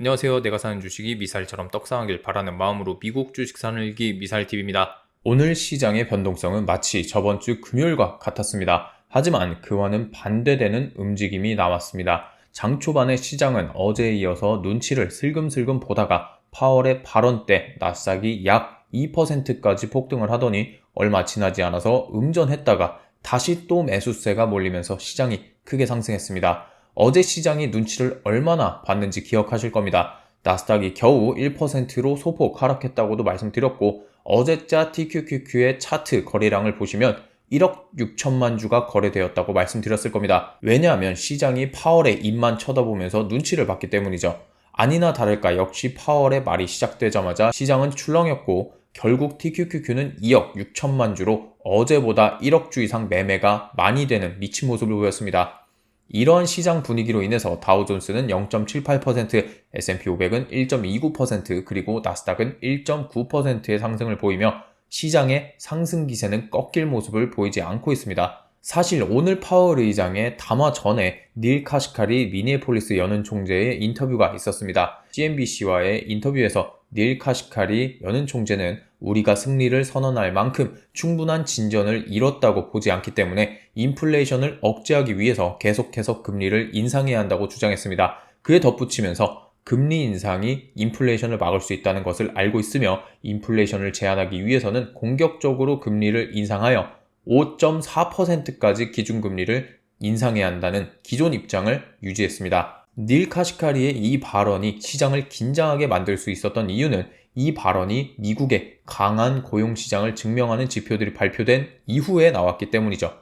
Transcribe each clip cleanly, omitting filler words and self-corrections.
안녕하세요. 내가 사는 주식이 미사일처럼 떡상하길 바라는 마음으로 미국 주식 사는 일기 미사일TV입니다. 오늘 시장의 변동성은 마치 저번 주 금요일과 같았습니다. 하지만 그와는 반대되는 움직임이 나왔습니다. 장 초반에 시장은 어제에 이어서 눈치를 슬금슬금 보다가 파월의 발언 때 나스닥이 약 2%까지 폭등을 하더니 얼마 지나지 않아서 음전했다가 다시 또 매수세가 몰리면서 시장이 크게 상승했습니다. 어제 시장이 눈치를 얼마나 봤는지 기억하실 겁니다. 나스닥이 겨우 1%로 소폭 하락했다고도 말씀드렸고, 어제자 TQQQ의 차트 거래량을 보시면 1억 6천만 주가 거래되었다고 말씀드렸을 겁니다. 왜냐하면 시장이 파월의 입만 쳐다보면서 눈치를 봤기 때문이죠. 아니나 다를까 역시 파월의 말이 시작되자마자 시장은 출렁였고, 결국 TQQQ는 2억 6천만 주로 어제보다 1억 주 이상 매매가 많이 되는 미친 모습을 보였습니다. 이러한 시장 분위기로 인해서 다우존스는 0.78%, S&P 500은 1.29%, 그리고 나스닥은 1.9%의 상승을 보이며 시장의 상승 기세는 꺾일 모습을 보이지 않고 있습니다. 사실 오늘 파월 의장의 담화 전에 닐 카시카리 미니애폴리스 연은 총재의 인터뷰가 있었습니다. CNBC와의 인터뷰에서 닐 카시카리 연은 총재는 우리가 승리를 선언할 만큼 충분한 진전을 이뤘다고 보지 않기 때문에 인플레이션을 억제하기 위해서 계속해서 금리를 인상해야 한다고 주장했습니다. 그에 덧붙이면서 금리 인상이 인플레이션을 막을 수 있다는 것을 알고 있으며 인플레이션을 제한하기 위해서는 공격적으로 금리를 인상하여 5.4%까지 기준금리를 인상해야 한다는 기존 입장을 유지했습니다. 닐 카시카리의 이 발언이 시장을 긴장하게 만들 수 있었던 이유는 이 발언이 미국의 강한 고용시장을 증명하는 지표들이 발표된 이후에 나왔기 때문이죠.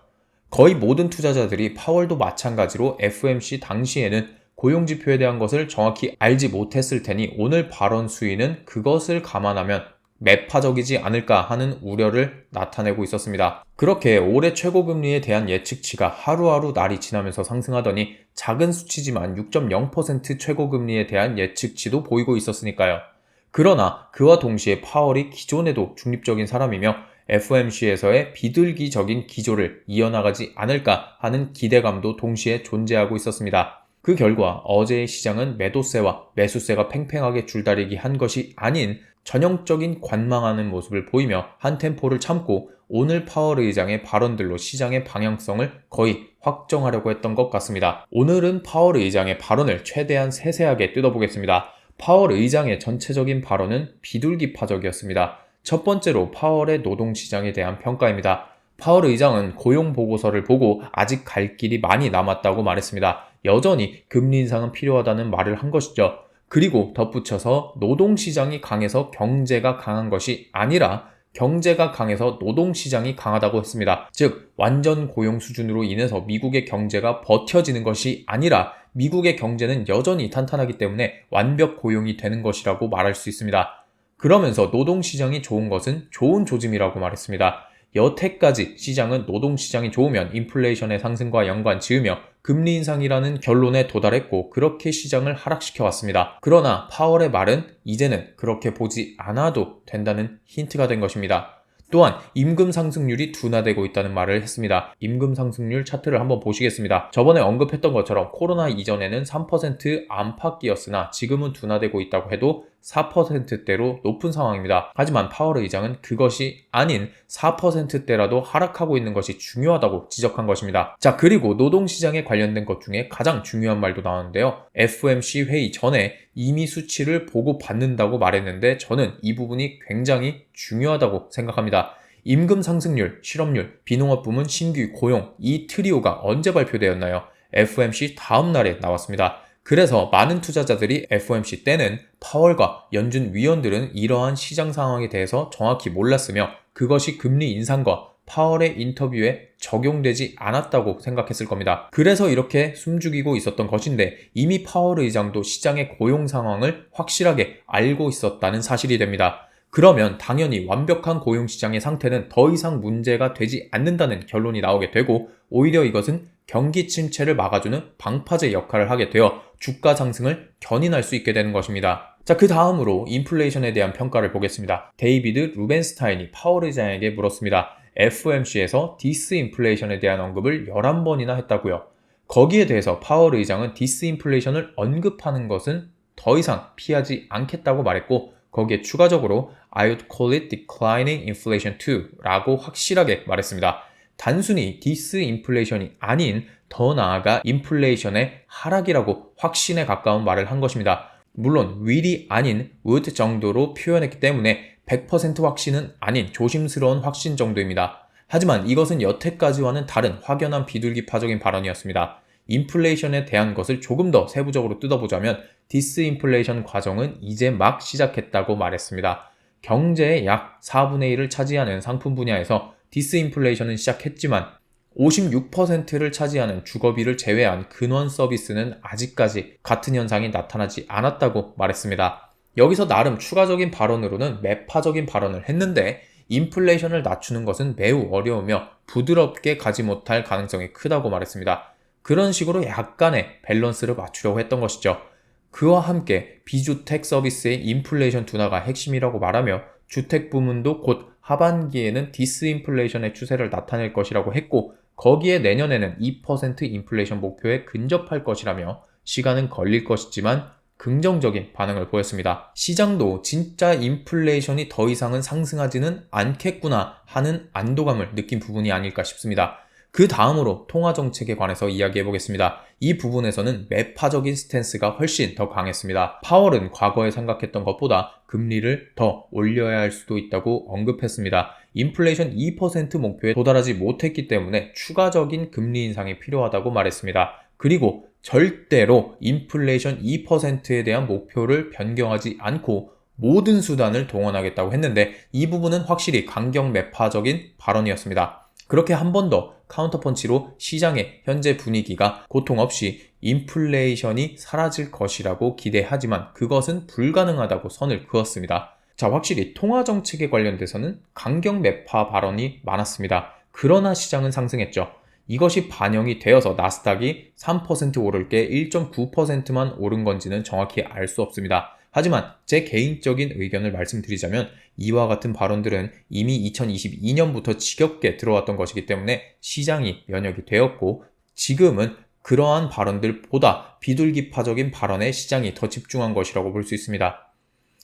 거의 모든 투자자들이 파월도 마찬가지로 FOMC 당시에는 고용지표에 대한 것을 정확히 알지 못했을 테니 오늘 발언 수위는 그것을 감안하면 매파적이지 않을까 하는 우려를 나타내고 있었습니다. 그렇게 올해 최고금리에 대한 예측치가 하루하루 날이 지나면서 상승하더니 작은 수치지만 6.0% 최고금리에 대한 예측치도 보이고 있었으니까요. 그러나 그와 동시에 파월이 기존에도 중립적인 사람이며 FOMC에서의 비둘기적인 기조를 이어나가지 않을까 하는 기대감도 동시에 존재하고 있었습니다. 그 결과 어제의 시장은 매도세와 매수세가 팽팽하게 줄다리기 한 것이 아닌 전형적인 관망하는 모습을 보이며 한 템포를 참고 오늘 파월 의장의 발언들로 시장의 방향성을 거의 확정하려고 했던 것 같습니다. 오늘은 파월 의장의 발언을 최대한 세세하게 뜯어보겠습니다. 파월 의장의 전체적인 발언은 비둘기파적이었습니다. 첫 번째로 파월의 노동시장에 대한 평가입니다. 파월 의장은 고용보고서를 보고 아직 갈 길이 많이 남았다고 말했습니다. 여전히 금리 인상은 필요하다는 말을 한 것이죠. 그리고 덧붙여서 노동시장이 강해서 경제가 강한 것이 아니라 경제가 강해서 노동시장이 강하다고 했습니다. 즉 완전 고용 수준으로 인해서 미국의 경제가 버텨지는 것이 아니라 미국의 경제는 여전히 탄탄하기 때문에 완벽 고용이 되는 것이라고 말할 수 있습니다. 그러면서 노동시장이 좋은 것은 좋은 조짐이라고 말했습니다. 여태까지 시장은 노동시장이 좋으면 인플레이션의 상승과 연관 지으며 금리 인상이라는 결론에 도달했고 그렇게 시장을 하락시켜 왔습니다. 그러나 파월의 말은 이제는 그렇게 보지 않아도 된다는 힌트가 된 것입니다. 또한 임금 상승률이 둔화되고 있다는 말을 했습니다. 임금 상승률 차트를 한번 보시겠습니다. 저번에 언급했던 것처럼 코로나 이전에는 3% 안팎이었으나 지금은 둔화되고 있다고 해도 4%대로 높은 상황입니다. 하지만 파월 의장은 그것이 아닌 4%대라도 하락하고 있는 것이 중요하다고 지적한 것입니다. 자, 그리고 노동시장에 관련된 것 중에 가장 중요한 말도 나오는데요. FOMC 회의 전에 이미 수치를 보고 받는다고 말했는데 저는 이 부분이 굉장히 중요하다고 생각합니다. 임금 상승률, 실업률, 비농업 부문 신규 고용 이 트리오가 언제 발표되었나요? FOMC 다음 날에 나왔습니다. 그래서 많은 투자자들이 FOMC 때는 파월과 연준 위원들은 이러한 시장 상황에 대해서 정확히 몰랐으며 그것이 금리 인상과 파월의 인터뷰에 적용되지 않았다고 생각했을 겁니다. 그래서 이렇게 숨죽이고 있었던 것인데 이미 파월 의장도 시장의 고용 상황을 확실하게 알고 있었다는 사실이 됩니다. 그러면 당연히 완벽한 고용시장의 상태는 더 이상 문제가 되지 않는다는 결론이 나오게 되고 오히려 이것은 경기 침체를 막아주는 방파제 역할을 하게 되어 주가 상승을 견인할 수 있게 되는 것입니다. 자, 그 다음으로 인플레이션에 대한 평가를 보겠습니다. 데이비드 루벤스타인이 파월 의장에게 물었습니다. FOMC에서 디스인플레이션에 대한 언급을 11번이나 했다고요. 거기에 대해서 파월 의장은 디스인플레이션을 언급하는 것은 더 이상 피하지 않겠다고 말했고 거기에 추가적으로 I would call it declining inflation too 라고 확실하게 말했습니다. 단순히 디스인플레이션이 아닌 더 나아가 인플레이션의 하락이라고 확신에 가까운 말을 한 것입니다. 물론 will이 아닌 would 정도로 표현했기 때문에 100% 확신은 아닌 조심스러운 확신 정도입니다. 하지만 이것은 여태까지와는 다른 확연한 비둘기파적인 발언이었습니다. 인플레이션에 대한 것을 조금 더 세부적으로 뜯어보자면 디스인플레이션 과정은 이제 막 시작했다고 말했습니다. 경제의 약 4분의 1을 차지하는 상품 분야에서 디스인플레이션은 시작했지만 56%를 차지하는 주거비를 제외한 근원 서비스는 아직까지 같은 현상이 나타나지 않았다고 말했습니다. 여기서 나름 추가적인 발언으로는 매파적인 발언을 했는데 인플레이션을 낮추는 것은 매우 어려우며 부드럽게 가지 못할 가능성이 크다고 말했습니다. 그런 식으로 약간의 밸런스를 맞추려고 했던 것이죠. 그와 함께 비주택 서비스의 인플레이션 둔화가 핵심이라고 말하며 주택 부문도 곧 하반기에는 디스인플레이션의 추세를 나타낼 것이라고 했고 거기에 내년에는 2% 인플레이션 목표에 근접할 것이라며 시간은 걸릴 것이지만 긍정적인 반응을 보였습니다. 시장도 진짜 인플레이션이 더 이상은 상승하지는 않겠구나 하는 안도감을 느낀 부분이 아닐까 싶습니다. 그 다음으로 통화정책에 관해서 이야기해보겠습니다. 이 부분에서는 매파적인 스탠스가 훨씬 더 강했습니다. 파월은 과거에 생각했던 것보다 금리를 더 올려야 할 수도 있다고 언급했습니다. 인플레이션 2% 목표에 도달하지 못했기 때문에 추가적인 금리 인상이 필요하다고 말했습니다. 그리고 절대로 인플레이션 2%에 대한 목표를 변경하지 않고 모든 수단을 동원하겠다고 했는데 이 부분은 확실히 강경 매파적인 발언이었습니다. 그렇게 한 번 더 카운터펀치로 시장의 현재 분위기가 고통 없이 인플레이션이 사라질 것이라고 기대하지만 그것은 불가능하다고 선을 그었습니다. 자, 확실히 통화정책에 관련돼서는 강경 매파 발언이 많았습니다. 그러나 시장은 상승했죠. 이것이 반영이 되어서 나스닥이 3% 오를 게 1.9%만 오른 건지는 정확히 알 수 없습니다. 하지만 제 개인적인 의견을 말씀드리자면 이와 같은 발언들은 이미 2022년부터 지겹게 들어왔던 것이기 때문에 시장이 면역이 되었고 지금은 그러한 발언들보다 비둘기파적인 발언에 시장이 더 집중한 것이라고 볼 수 있습니다.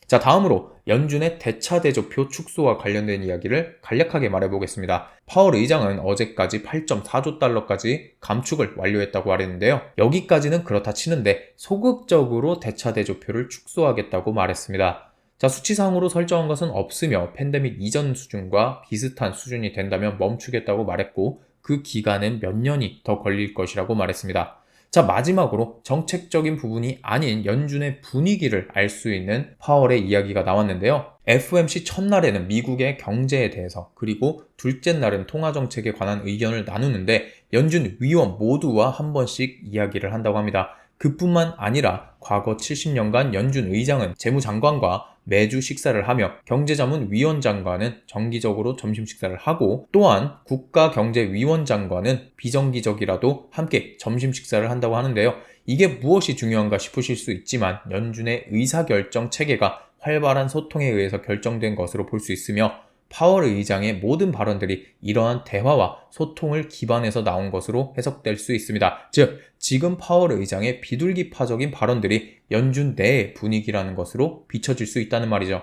자, 다음으로 연준의 대차대조표 축소와 관련된 이야기를 간략하게 말해보겠습니다. 파월 의장은 어제까지 8.4조 달러까지 감축을 완료했다고 말했는데요. 여기까지는 그렇다 치는데 소극적으로 대차대조표를 축소하겠다고 말했습니다. 자, 수치상으로 설정한 것은 없으며 팬데믹 이전 수준과 비슷한 수준이 된다면 멈추겠다고 말했고 그 기간은 몇 년이 더 걸릴 것이라고 말했습니다. 자, 마지막으로 정책적인 부분이 아닌 연준의 분위기를 알 수 있는 파월의 이야기가 나왔는데요. FOMC 첫날에는 미국의 경제에 대해서 그리고 둘째 날은 통화정책에 관한 의견을 나누는데 연준 위원 모두와 한 번씩 이야기를 한다고 합니다. 그뿐만 아니라 과거 70년간 연준 의장은 재무장관과 매주 식사를 하며 경제자문위원장과는 정기적으로 점심 식사를 하고 또한 국가경제위원장과는 비정기적이라도 함께 점심 식사를 한다고 하는데요. 이게 무엇이 중요한가 싶으실 수 있지만 연준의 의사결정 체계가 활발한 소통에 의해서 결정된 것으로 볼 수 있으며 파월 의장의 모든 발언들이 이러한 대화와 소통을 기반해서 나온 것으로 해석될 수 있습니다. 즉, 지금 파월 의장의 비둘기파적인 발언들이 연준 내의 분위기라는 것으로 비춰질 수 있다는 말이죠.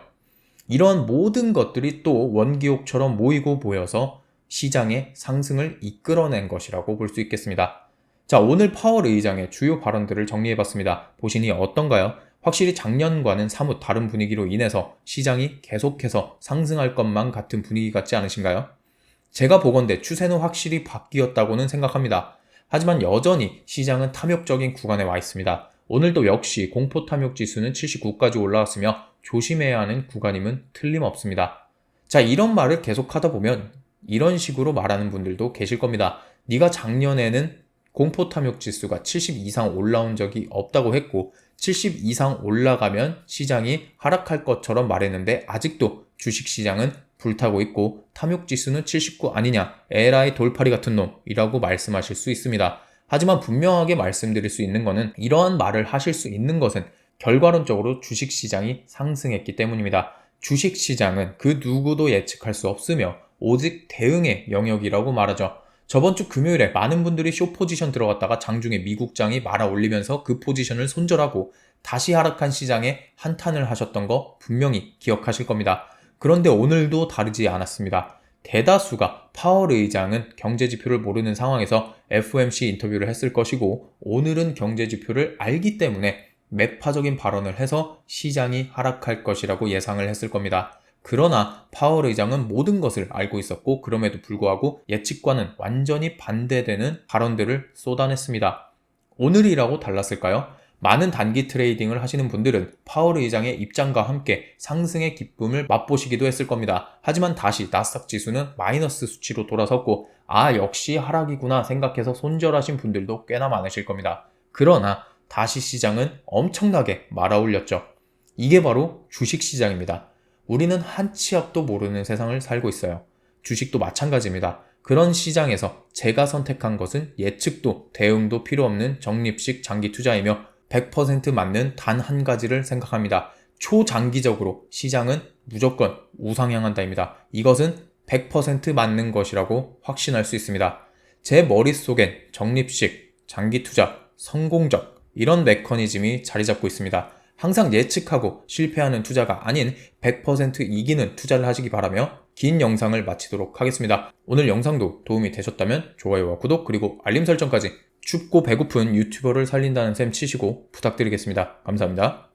이러한 모든 것들이 또 원기옥처럼 모이고 보여서 시장의 상승을 이끌어낸 것이라고 볼 수 있겠습니다. 자, 오늘 파월 의장의 주요 발언들을 정리해봤습니다. 보시니 어떤가요? 확실히 작년과는 사뭇 다른 분위기로 인해서 시장이 계속해서 상승할 것만 같은 분위기 같지 않으신가요? 제가 보건대 추세는 확실히 바뀌었다고는 생각합니다. 하지만 여전히 시장은 탐욕적인 구간에 와 있습니다. 오늘도 역시 공포 탐욕 지수는 79까지 올라왔으며 조심해야 하는 구간임은 틀림없습니다. 자, 이런 말을 계속하다 보면 이런 식으로 말하는 분들도 계실 겁니다. 네가 작년에는 공포 탐욕 지수가 70 이상 올라온 적이 없다고 했고 70 이상 올라가면 시장이 하락할 것처럼 말했는데 아직도 주식시장은 불타고 있고 탐욕지수는 79 아니냐, 에라이 돌팔이 같은 놈이라고 말씀하실 수 있습니다. 하지만 분명하게 말씀드릴 수 있는 것은 이러한 말을 하실 수 있는 것은 결과론적으로 주식시장이 상승했기 때문입니다. 주식시장은 그 누구도 예측할 수 없으며 오직 대응의 영역이라고 말하죠. 저번 주 금요일에 많은 분들이 숏 포지션 들어갔다가 장중에 미국장이 말아 올리면서 그 포지션을 손절하고 다시 하락한 시장에 한탄을 하셨던 거 분명히 기억하실 겁니다. 그런데 오늘도 다르지 않았습니다. 대다수가 파월 의장은 경제지표를 모르는 상황에서 FOMC 인터뷰를 했을 것이고 오늘은 경제지표를 알기 때문에 매파적인 발언을 해서 시장이 하락할 것이라고 예상을 했을 겁니다. 그러나 파월 의장은 모든 것을 알고 있었고 그럼에도 불구하고 예측과는 완전히 반대되는 발언들을 쏟아냈습니다. 오늘이라고 달랐을까요? 많은 단기 트레이딩을 하시는 분들은 파월 의장의 입장과 함께 상승의 기쁨을 맛보시기도 했을 겁니다. 하지만 다시 나스닥 지수는 마이너스 수치로 돌아섰고 역시 하락이구나 생각해서 손절하신 분들도 꽤나 많으실 겁니다. 그러나 다시 시장은 엄청나게 말아올렸죠. 이게 바로 주식시장입니다. 우리는 한 치 앞도 모르는 세상을 살고 있어요. 주식도 마찬가지입니다. 그런 시장에서 제가 선택한 것은 예측도 대응도 필요 없는 적립식 장기 투자이며 100% 맞는 단 한 가지를 생각합니다. 초장기적으로 시장은 무조건 우상향한다입니다. 이것은 100% 맞는 것이라고 확신할 수 있습니다. 제 머릿속엔 적립식, 장기 투자, 성공적 이런 메커니즘이 자리 잡고 있습니다. 항상 예측하고 실패하는 투자가 아닌 100% 이기는 투자를 하시기 바라며 긴 영상을 마치도록 하겠습니다. 오늘 영상도 도움이 되셨다면 좋아요와 구독 그리고 알림 설정까지 춥고 배고픈 유튜버를 살린다는 셈 치시고 부탁드리겠습니다. 감사합니다.